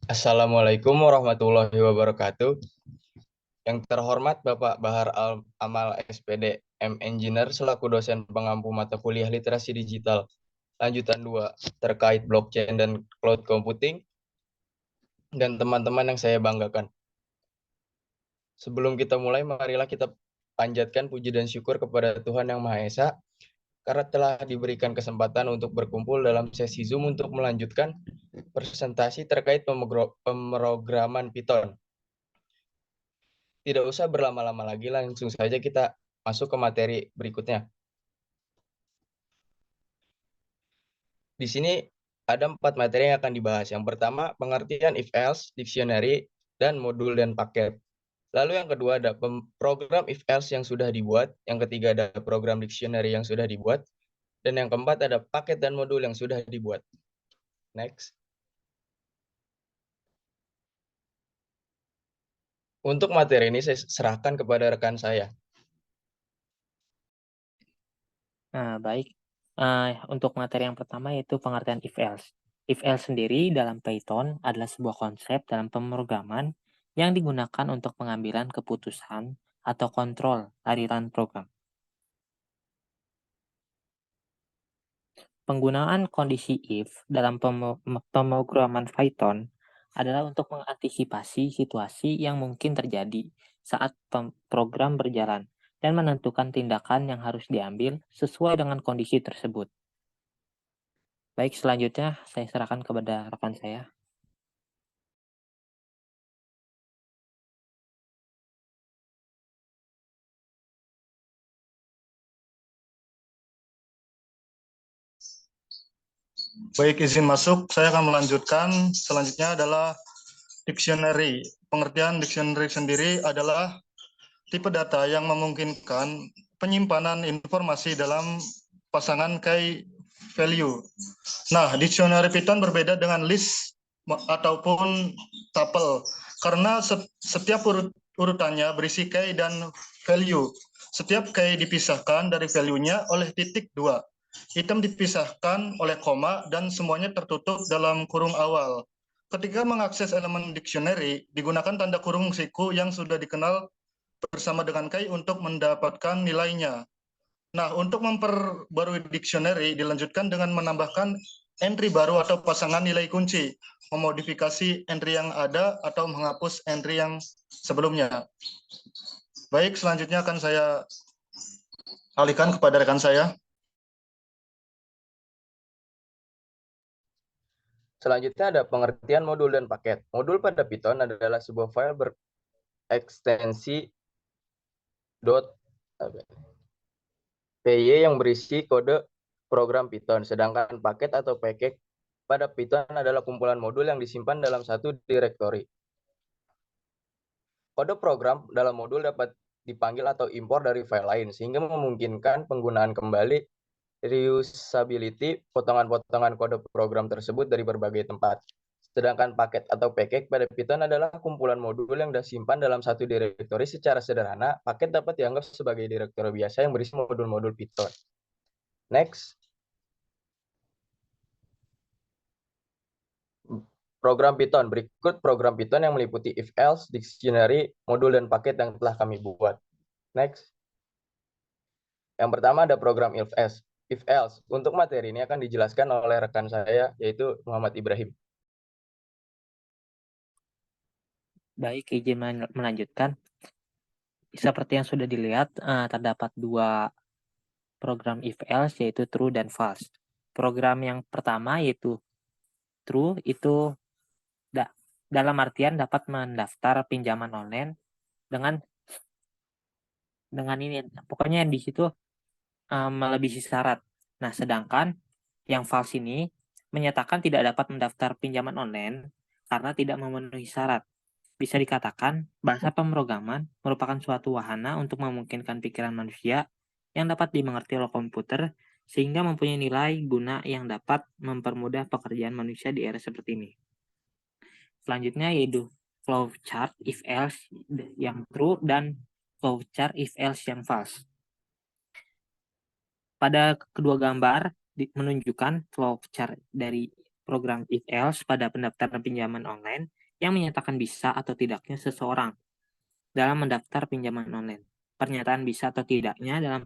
Assalamualaikum warahmatullahi wabarakatuh. Yang terhormat Bapak Bahar Amal SPD M Engineer selaku dosen pengampu mata kuliah literasi digital lanjutan 2 terkait blockchain dan cloud computing dan teman-teman yang saya banggakan. Sebelum kita mulai, marilah kita panjatkan puji dan syukur kepada Tuhan Yang Maha Esa karena telah diberikan kesempatan untuk berkumpul dalam sesi Zoom untuk melanjutkan presentasi terkait pemrograman Python. Tidak usah berlama-lama lagi, langsung saja kita masuk ke materi berikutnya. Di sini ada 4 materi yang akan dibahas. Yang pertama, pengertian if-else, dictionary, dan modul dan paket. Lalu yang kedua ada program if-else yang sudah dibuat. Yang ketiga ada program dictionary yang sudah dibuat. Dan yang keempat ada paket dan modul yang sudah dibuat. Next. Untuk materi ini saya serahkan kepada rekan saya. Baik. Untuk materi yang pertama yaitu pengertian if-else. If-else sendiri dalam Python adalah sebuah konsep dalam pemrograman yang digunakan untuk pengambilan keputusan atau kontrol aliran program. Penggunaan kondisi if dalam pemrograman Python adalah untuk mengantisipasi situasi yang mungkin terjadi saat program berjalan dan menentukan tindakan yang harus diambil sesuai dengan kondisi tersebut. Baik, selanjutnya saya serahkan kepada rekan saya. Baik, izin masuk. Saya akan melanjutkan. Selanjutnya adalah dictionary. Pengertian dictionary sendiri adalah tipe data yang memungkinkan penyimpanan informasi dalam pasangan key value. Nah, dictionary Python berbeda dengan list ataupun tuple karena setiap urutannya berisi key dan value. Setiap key dipisahkan dari value-nya oleh titik 2. Item dipisahkan oleh koma dan semuanya tertutup dalam kurung awal. Ketika mengakses elemen dictionary, digunakan tanda kurung siku yang sudah dikenal bersama dengan key untuk mendapatkan nilainya. Nah, untuk memperbarui dictionary dilanjutkan dengan menambahkan entry baru atau pasangan nilai kunci, memodifikasi entry yang ada atau menghapus entry yang sebelumnya. Baik, selanjutnya akan saya alihkan kepada rekan saya. Selanjutnya ada pengertian modul dan paket. Modul pada Python adalah sebuah file berekstensi .py yang berisi kode program Python, sedangkan paket atau package pada Python adalah kumpulan modul yang disimpan dalam satu direktori. Kode program dalam modul dapat dipanggil atau impor dari file lain, sehingga memungkinkan penggunaan kembali reusability potongan-potongan kode program tersebut dari berbagai tempat. Sedangkan paket atau package pada Python adalah kumpulan modul yang disimpan dalam satu direktori. Secara sederhana, paket dapat dianggap sebagai direktori biasa yang berisi modul-modul Python. Next. Program Python. Berikut program Python yang meliputi if-else, dictionary, modul, dan paket yang telah kami buat. Next. Yang pertama ada program if-else. If-else. Untuk materi ini akan dijelaskan oleh rekan saya, yaitu Muhammad Ibrahim. Baik, izin melanjutkan. Seperti yang sudah dilihat, terdapat dua program if-else, yaitu true dan false. Program yang pertama yaitu true itu dalam artian dapat mendaftar pinjaman online dengan ini. Pokoknya di situ melebihi syarat. Nah, sedangkan yang false ini menyatakan tidak dapat mendaftar pinjaman online karena tidak memenuhi syarat. Bisa dikatakan, bahasa pemrograman merupakan suatu wahana untuk memungkinkan pikiran manusia yang dapat dimengerti oleh komputer sehingga mempunyai nilai guna yang dapat mempermudah pekerjaan manusia di era seperti ini. Selanjutnya yaitu flowchart if else yang true dan flowchart if else yang false. Pada kedua gambar menunjukkan flowchart dari program if else pada pendaftaran pinjaman online yang menyatakan bisa atau tidaknya seseorang dalam mendaftar pinjaman online. Pernyataan bisa atau tidaknya dalam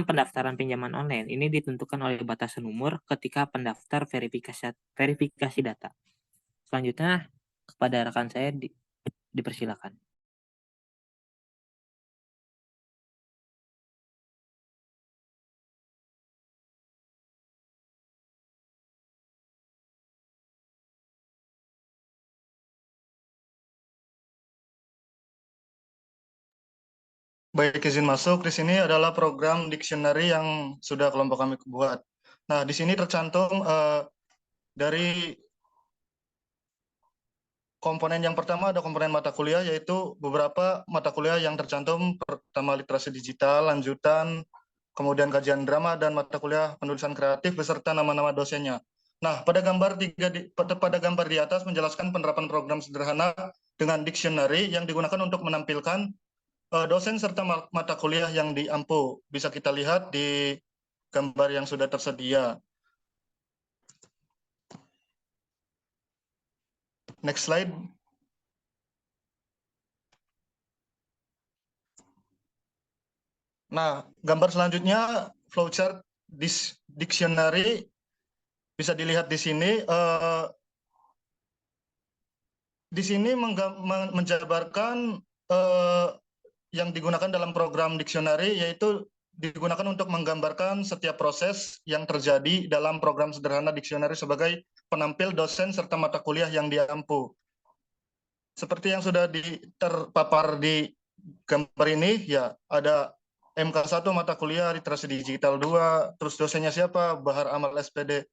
pendaftaran pinjaman online ini ditentukan oleh batasan umur ketika pendaftar verifikasi data. Selanjutnya kepada rekan saya dipersilakan. Baik, izin masuk. Di sini adalah program dictionary yang sudah kelompok kami buat. Nah, di sini tercantum dari komponen yang pertama ada komponen mata kuliah, yaitu beberapa mata kuliah yang tercantum. Pertama literasi digital, lanjutan, kemudian kajian drama, dan mata kuliah penulisan kreatif beserta nama-nama dosennya. Nah, pada gambar di atas menjelaskan penerapan program sederhana dengan dictionary yang digunakan untuk menampilkan dosen serta mata kuliah yang diampu. Bisa kita lihat di gambar yang sudah tersedia. Next slide. Nah, gambar selanjutnya flowchart dictionary bisa dilihat di sini. Di sini menjabarkan yang digunakan dalam program dictionary, yaitu digunakan untuk menggambarkan setiap proses yang terjadi dalam program sederhana dictionary sebagai penampil dosen serta mata kuliah yang diampu. Seperti yang sudah terpapar di gambar ini, ya ada MK1 mata kuliah literasi digital 2, terus dosennya siapa, Bahar Amal SPD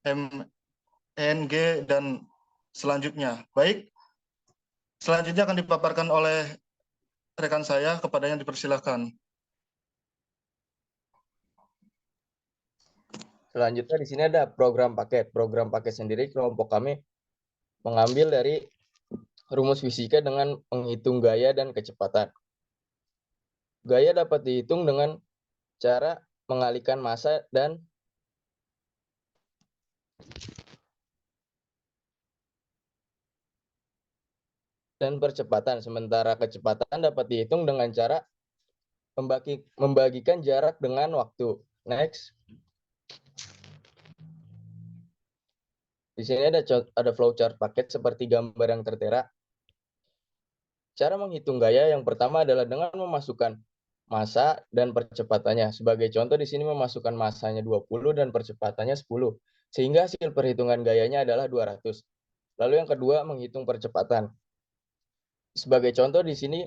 MNG, dan selanjutnya. Baik, selanjutnya akan dipaparkan oleh rekan saya, kepadanya dipersilahkan. Selanjutnya di sini ada program paket. Program paket sendiri kelompok kami mengambil dari rumus fisika dengan menghitung gaya dan kecepatan. Gaya dapat dihitung dengan cara mengalihkan massa dan percepatan. Sementara kecepatan dapat dihitung dengan cara membagikan jarak dengan waktu. Next. Di sini ada flowchart paket seperti gambar yang tertera. Cara menghitung gaya yang pertama adalah dengan memasukkan massa dan percepatannya. Sebagai contoh di sini memasukkan massanya 20 dan percepatannya 10. Sehingga hasil perhitungan gayanya adalah 200. Lalu yang kedua menghitung percepatan. Sebagai contoh di sini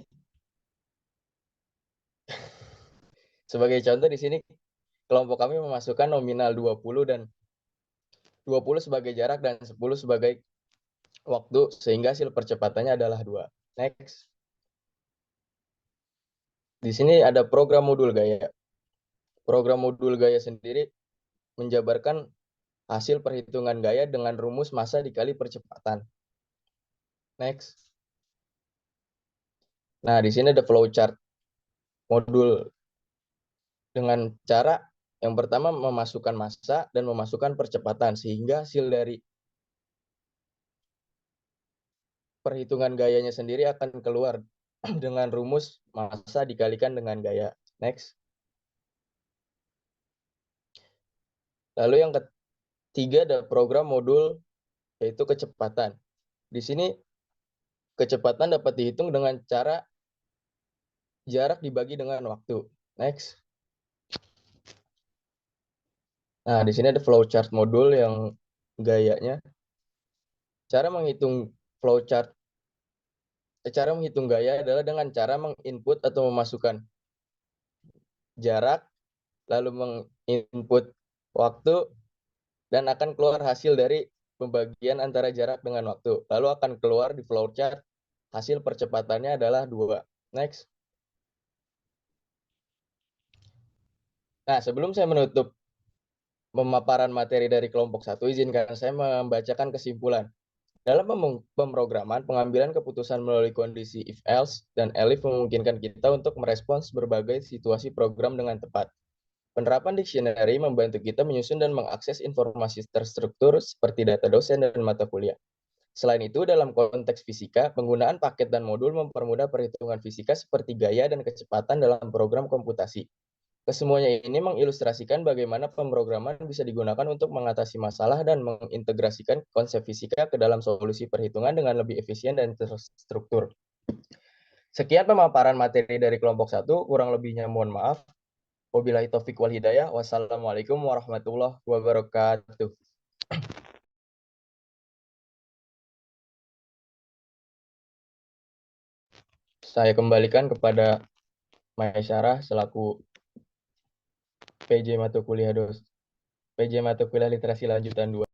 kelompok kami memasukkan nominal 20 dan 20 sebagai jarak dan 10 sebagai waktu sehingga hasil percepatannya adalah 2. Next. Di sini ada program modul gaya. Program modul gaya sendiri menjabarkan hasil perhitungan gaya dengan rumus massa dikali percepatan. Next. Nah, di sini ada flowchart modul dengan cara yang pertama memasukkan massa dan memasukkan percepatan sehingga hasil dari perhitungan gayanya sendiri akan keluar dengan rumus massa dikalikan dengan gaya. Next. Lalu yang ketiga ada program modul yaitu kecepatan. Di sini kecepatan dapat dihitung dengan cara jarak dibagi dengan waktu. Next. Nah, di sini ada flowchart modul yang gayanya. Cara menghitung gaya adalah dengan cara menginput atau memasukkan jarak, lalu menginput waktu, dan akan keluar hasil dari pembagian antara jarak dengan waktu. Lalu akan keluar di flowchart hasil percepatannya adalah 2. Next. Nah, sebelum saya menutup pemaparan materi dari kelompok 1, izinkan saya membacakan kesimpulan. Dalam pemrograman, pengambilan keputusan melalui kondisi if-else dan elif memungkinkan kita untuk merespons berbagai situasi program dengan tepat. Penerapan dictionary membantu kita menyusun dan mengakses informasi terstruktur seperti data dosen dan mata kuliah. Selain itu, dalam konteks fisika, penggunaan paket dan modul mempermudah perhitungan fisika seperti gaya dan kecepatan dalam program komputasi. Kesemuanya ini mengilustrasikan bagaimana pemrograman bisa digunakan untuk mengatasi masalah dan mengintegrasikan konsep fisika ke dalam solusi perhitungan dengan lebih efisien dan terstruktur. Sekian pemaparan materi dari kelompok 1, kurang lebihnya mohon maaf. Wabillahi taufiq wal hidayah. Wassalamualaikum warahmatullahi wabarakatuh. Saya kembalikan kepada Maisyarah selaku PJ Mata Kuliah Literasi Lanjutan 2.